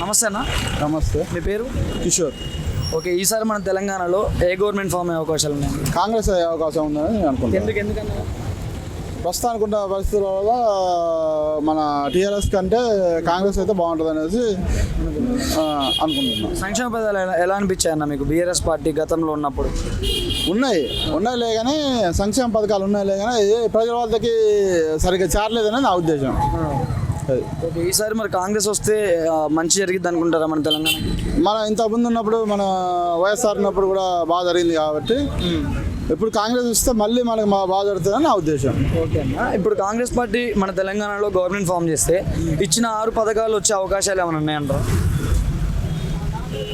నమస్తే అన్న. నమస్తే. మీ పేరు? కిషోర్. ఓకే, ఈసారి మన తెలంగాణలో ఏ గవర్నమెంట్ ఫామ్ అయ్యే అవకాశాలు ఉన్నాయి? కాంగ్రెస్ అయ్యే అవకాశం ఉందని నేను అనుకుంటున్నాను. ఎందుకన్నా? ప్రస్తుతానికి ఉన్న పరిస్థితుల వల్ల మన టీఆర్ఎస్ కంటే కాంగ్రెస్ అయితే బాగుంటుంది అనేసి అనుకుంటున్నాను. సంక్షేమ పథకాలు ఎలా అనిపించాయన్న మీకు బీఆర్ఎస్ పార్టీ గతంలో ఉన్నప్పుడు? ఉన్నాయిలే కానీ సంక్షేమ పథకాలు ఉన్నాయిలే కానీ ప్రజల వద్దకి సరిగ్గా చేరలేదని నా ఉద్దేశం. ఓకే, ఈసారి మరి కాంగ్రెస్ వస్తే మంచి జరిగిద్ది అనుకుంటారా మన తెలంగాణ? మన ఇంతకుముందు ఉన్నప్పుడు మన వైఎస్ఆర్ ఉన్నప్పుడు కూడా బాగా జరిగింది కాబట్టి ఇప్పుడు కాంగ్రెస్ వస్తే మళ్ళీ మనకు బాగా జరుగుతుందని నా ఉద్దేశం. ఓకే అన్న, ఇప్పుడు కాంగ్రెస్ పార్టీ మన తెలంగాణలో గవర్నమెంట్ ఫామ్ చేస్తే ఇచ్చిన 6 పథకాలు వచ్చే అవకాశాలు ఏమైనా ఉన్నాయంటారా?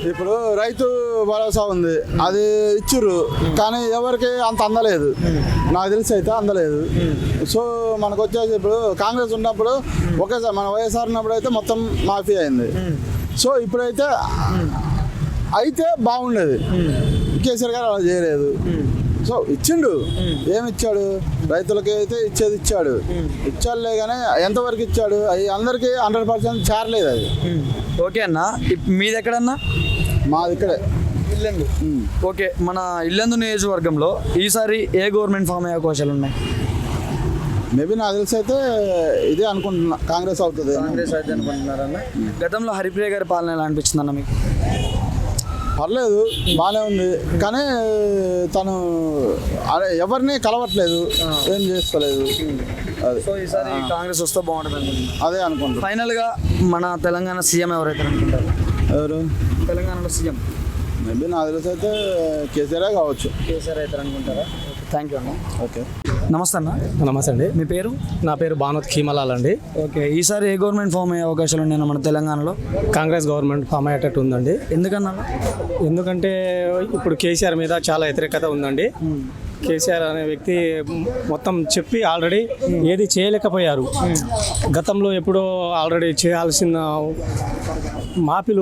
ఇప్పుడు రైతు భరోసా ఉంది, అది ఇచ్చురు కానీ ఎవరికి అంత అందలేదు, నాకు తెలిసి అయితే అందలేదు. సో మనకు వచ్చేసి ఇప్పుడు కాంగ్రెస్ ఉన్నప్పుడు ఒకేసారి మన వైఎస్ఆర్ ఉన్నప్పుడు అయితే మొత్తం మాఫీ అయింది. సో ఇప్పుడైతే అయితే బాగుండేది. కేసీఆర్ గారు అలా చేయలేదు. సో ఇచ్చిండు, ఏమి ఇచ్చాడు? రైతులకి అయితే ఇచ్చాడులే కానీ ఎంతవరకు ఇచ్చాడు? అది అందరికీ 100% చేరలేదు అది. ఓకే అన్న, మీది ఎక్కడన్నా? మాది ఇక్కడే ఇల్లందు. ఓకే, మన ఇల్లందు నియోజకవర్గంలో ఈసారి ఏ గవర్నమెంట్ ఫామ్ అయ్యే అవకాశాలు ఉన్నాయి? మేబీ నాకు తెలిసి అయితే ఇదే అనుకుంటున్నా, కాంగ్రెస్ అవుతుంది. కాంగ్రెస్ అయితే అనుకుంటున్నారన్న. గతంలో హరిప్రియ గారి పాలన ఎలా అనిపించింది అన్న మీకు? పర్లేదు, బాగానే ఉంది కానీ తను ఎవరిని కలవట్లేదు, ఏం చేసుకోలేదు. అది సో ఈసారి కాంగ్రెస్ వస్తే బాగుంటుంది అనుకుంటున్నాను. అదే అనుకుంటున్నాను. ఫైనల్గా మన తెలంగాణ సీఎం ఎవరైతే అనుకుంటారు? ఎవరు తెలంగాణలో సీఎం? మేబీ నాకు తెలిసి అయితే కేసీఆర్ కావచ్చు. కేసీఆర్ అయితే అనుకుంటారా? థ్యాంక్ యూ అన్న. ఓకే, నమస్తే అన్న. నమస్తే అండి. మీ పేరు? నా పేరు భానుత్ ఖీమలాల్ అండి. ఓకే, ఈసారి ఏ గవర్నమెంట్ ఫామ్ అయ్యే అవకాశాలు ఉన్నాయి మన తెలంగాణలో? కాంగ్రెస్ గవర్నమెంట్ ఫామ్ అయ్యేటట్టు ఉందండి. ఎందుకన్నా? ఎందుకంటే ఇప్పుడు కేసీఆర్ మీద చాలా వ్యతిరేకత ఉందండి. కేసీఆర్ అనే వ్యక్తి మొత్తం చెప్పి ఆల్రెడీ ఏది చేయలేకపోయారు. గతంలో ఎప్పుడో ఆల్రెడీ చేయాల్సిన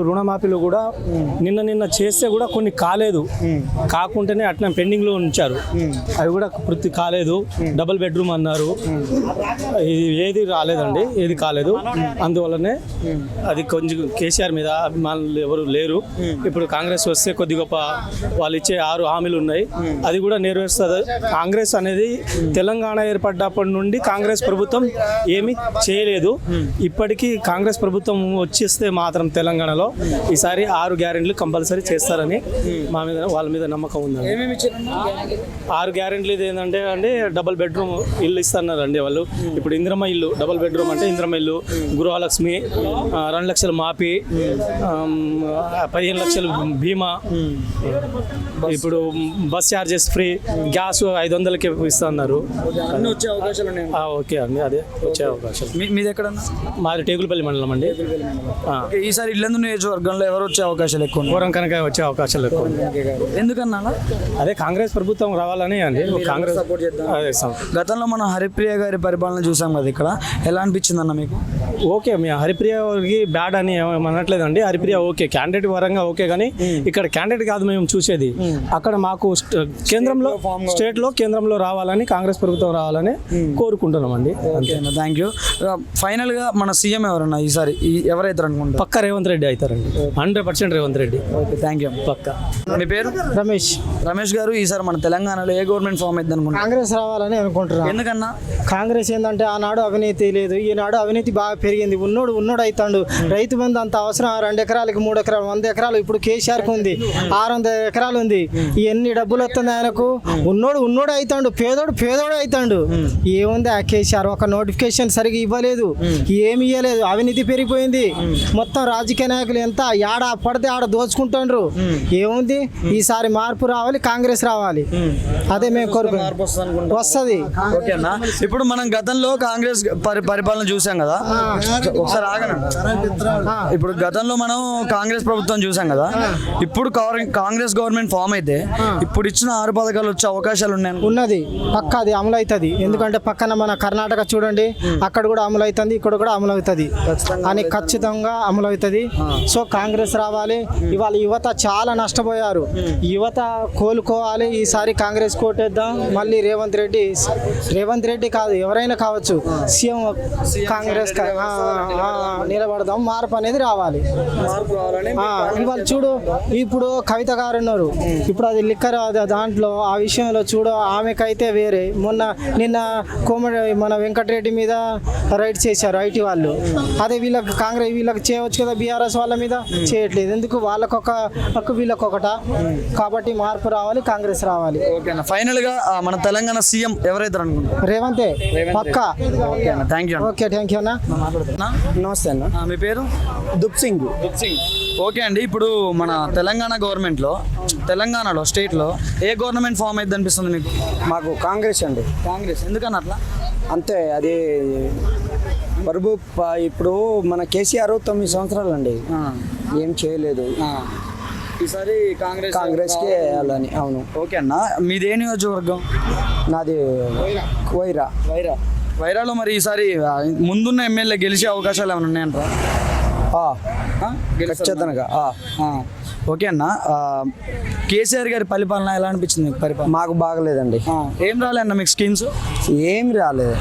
రుణమాఫీలు కూడా నిన్న చేస్తే కూడా కొన్ని కాలేదు, కాకుండానే అట్లా పెండింగ్లో ఉంచారు. అవి కూడా పూర్తి కాలేదు. డబుల్ బెడ్రూమ్ అన్నారు, ఏది రాలేదండి, ఏది కాలేదు. అందువల్లనే అది కొంచెం కేసీఆర్ మీద అభిమానులు ఎవరు లేరు. ఇప్పుడు కాంగ్రెస్ వస్తే కొద్ది గొప్ప వాళ్ళు ఇచ్చే 6 హామీలు ఉన్నాయి, అది కూడా నెరవేరుస్తుంది. కాంగ్రెస్ అనేది తెలంగాణ ఏర్పడ్డప్పటి నుండి కాంగ్రెస్ ప్రభుత్వం ఏమీ చేయలేదు. ఇప్పటికీ కాంగ్రెస్ ప్రభుత్వం వచ్చేస్తే మాత్రం తెలంగాణలో ఈసారి 6 గ్యారెంటీలు కంపల్సరీ చేస్తారని వాళ్ళ మీద నమ్మకం ఉందండి. 6 గ్యారెంటీలు ఏంటంటే అండి, డబుల్ బెడ్రూమ్ ఇల్లు ఇస్తున్నారండి వాళ్ళు. ఇప్పుడు ఇంద్రమ్మ ఇల్లు, డబుల్ బెడ్రూమ్ అంటే ఇంద్రమ్మ ఇల్లు, గృహలక్ష్మి, 2 లక్షల మాఫీ, 15 లక్షలు బీమా, ఇప్పుడు బస్ ఛార్జెస్ ఫ్రీ, గ్యాస్ 500కి ఇస్తున్నారు. ఓకే అండి, అదే వచ్చే అవకాశం. మీది ఎక్కడ? మాది టేకులపల్లి మండలం అండి. ఈసారి ఇల్లందు నియోజకవర్గంలో ఎవరు వచ్చే అవకాశాలు ఎక్కువ? పూరం కనుక వచ్చే అవకాశాలు ఎక్కువ. ఎందుకన్నా? అదే కాంగ్రెస్ ప్రభుత్వం రావాలని అండి. కాంగ్రెస్ సపోర్ట్ చేద్దాం. గతంలో మనం హరిప్రియ గారి పరిపాలన చూసాం కదా, ఇక్కడ ఎలా అనిపించింది అన్న మీకు? ఓకే, మీ హరిప్రియకి బ్యాడ్ అని అనట్లేదండి. హరిప్రియ ఓకే, క్యాండిడేట్ పరంగా ఓకే, కానీ ఇక్కడ క్యాండిడేట్ కాదు మేము చూసేది. అక్కడ మాకు కేంద్రంలో కేంద్రంలో రావాలని, కాంగ్రెస్ ప్రభుత్వం రావాలని కోరుకుంటున్నామండి. Thank you. ఫైనల్ గా మన సీఎం ఎవరన్నా ఈసారి ఎవరైతే అనుకుంటారు? పక్క రేవంత్ రెడ్డి అవుతారండి, 100% Revanth Reddy. Okay, thank you. పక్క. మీ పేరు? రమేష్ గారు, ఈసారి మన తెలంగాణలో ఏ గవర్నమెంట్ ఫామ్ అయితే అనుకుంటారు? కాంగ్రెస్ రావాలని అనుకుంటున్నాను. ఎందుకన్నా? కాంగ్రెస్ ఏంటంటే ఆనాడు అవినీతి లేదు, ఈనాడు అవినీతి బాగా పెరిగింది. ఉన్నోడు అవుతాడు. రైతు బంధు అంత అవసరం. 2 ఎకరాలకి 3 ఎకరాలు 100 ఎకరాలు ఇప్పుడు కేసీఆర్కి ఉంది, 600 ఎకరాలు ఉంది. ఎన్ని డబ్బులు వస్తుంది ఆయనకు? ఉన్నోడు అవుతాడు, పేదోడు అవుతాడు. ఏముంది ఆ కేసీఆర్? ఒక నోటిఫికేషన్ సరిగా ఇవ్వలేదు, ఏమి ఇవ్వలేదు. అవినీతి పెరిగిపోయింది. మొత్తం రాజకీయ నాయకులు ఎంత ఆడ పడితే ఆడ దోచుకుంటాండ్రు. ఏముంది? ఈసారి మార్పు రావాలి, కాంగ్రెస్ రావాలి. అదే మేము కోరుకుంటున్నాం, వస్తుంది. ఓకే అన్న, ఇప్పుడు మనం గతంలో కాంగ్రెస్ పరిపాలన చూసాం కదా, ఒకసారి ఇప్పుడు గతంలో మనం కాంగ్రెస్ ప్రభుత్వం చూసాం కదా, ఇప్పుడు కాంగ్రెస్ గవర్నమెంట్ ఫామ్ అయితే ఇప్పుడు ఇచ్చిన 6 పథకాలు వచ్చే అవకాశాలు ఉన్నది. పక్క అది అమలు అవుతుంది. ఎందుకంటే పక్కన మన కర్ణాటక చూడండి, అక్కడ కూడా అమలు అవుతుంది, ఇక్కడ కూడా అమలు అవుతుంది అని ఖచ్చితంగా అమలు అవుతుంది. ఉంది. సో కాంగ్రెస్ రావాలి. ఇవాళ యువత చాలా నష్టపోయారు. యువత కోలుకోవాలి. ఈసారి కాంగ్రెస్ కోటేద్దాం. మళ్ళీ రేవంత్ రెడ్డి కాదు, ఎవరైనా కావచ్చు, సీఎం కాంగ్రెస్ నిలబడదాం. మార్పు అనేది రావాలి. ఇవాళ చూడు, ఇప్పుడు కవిత గారు ఉన్నారు. ఇప్పుడు అది లిక్కర్ దాంట్లో ఆ విషయంలో చూడు, ఆమెకైతే వేరే. నిన్న మన వెంకటరెడ్డి మీద రైడ్ చేశారు ఐటీ వాళ్ళు. అదే వీళ్ళకి చేయవచ్చు కదా, బీఆర్ఎస్ వాళ్ళ మీద చేయట్లేదు. ఎందుకు? వాళ్ళకొక హక్కు, వీళ్ళకొకట. కాబట్టి మార్పు రావాలి, కాంగ్రెస్ రావాలి. ఓకేనా, ఫైనల్ గా మన తెలంగాణ సీఎం ఎవరైతే అనుకుంటారు? రేవంతే పక్కా. ఓకేనా, thank you. Okay, thank you అన్న. నమస్తే అన్న. మీ పేరు? దుప్ సింగ్. ఓకే అండి, ఇప్పుడు మన తెలంగాణలో స్టేట్లో ఏ గవర్నమెంట్ ఫామ్ అయింది అనిపిస్తుంది మీకు? మాకు కాంగ్రెస్ అండి. కాంగ్రెస్ ఎందుకని అట్లా? అంతే, అది బరువు ఇప్పుడు మన కేసీఆర్ 9 సంవత్సరాలు అండి, ఏం చేయలేదు. ఈసారి కాంగ్రెస్కే వేయాలని. అవును. ఓకే అన్న, మీది ఏ నియోజకవర్గం? నాది వైరాలో మరి ఈసారి ముందున్న ఎమ్మెల్యే గెలిచే అవకాశాలు ఏమైనా ఉన్నాయంటారా? ఖచ్చితంగా. ఓకే అన్న, కేసీఆర్ గారి పరిపాలన ఎలా అనిపించింది మీకు? పరిపాలన మాకు బాగలేదండి. ఏం రాలేదన్న మీకు స్కీమ్స్? ఏమి రాలేదు.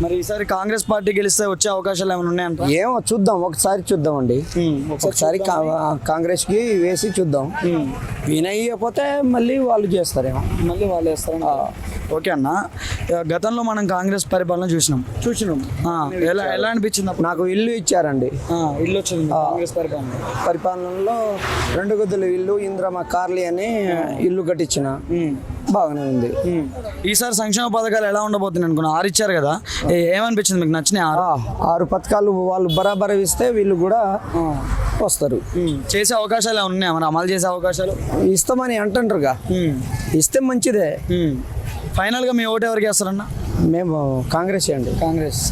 మరి ఈసారి కాంగ్రెస్ పార్టీ గెలిస్తే వచ్చే అవకాశాలు ఏమైనా ఉన్నాయంట? ఏమో చూద్దాం, ఒకసారి చూద్దామండి. ఒకసారి కాంగ్రెస్కి వేసి చూద్దాం. వినయ్యకపోతే మళ్ళీ వాళ్ళు చేస్తారేమో. మళ్ళీ వాళ్ళు వేస్తారని. ఓకే అన్న, గతంలో మనం కాంగ్రెస్ పరిపాలన చూసినాం. ఎలా అనిపించింది? నాకు ఇల్లు ఇచ్చారండి. ఇల్లు వచ్చింది కాంగ్రెస్ పరిపాలనలో 2 గదుల ఇల్లు, ఇంద్రమ్మ కార్లీ అని ఇల్లు కట్టించిన. బాగానే ఉంది. ఈసారి సంక్షేమ పథకాలు ఎలా ఉండబోతుంది అనుకున్నా? 6 ఇచ్చారు కదా, ఏమనిపించింది మీకు? నచ్చినాయి 6 పథకాలు వాళ్ళు బరాబర్ ఇస్తే వీళ్ళు కూడా వస్తారు. చేసే అవకాశాలు ఉన్నాయి, మన అమలు చేసే అవకాశాలు ఇస్తామని అంటుండ్రుగా. ఇస్తే మంచిదే. ఫైనల్గా మీ ఓటు ఎవరికి వేస్తారన్న? మేము కాంగ్రెస్ అండి. కాంగ్రెస్.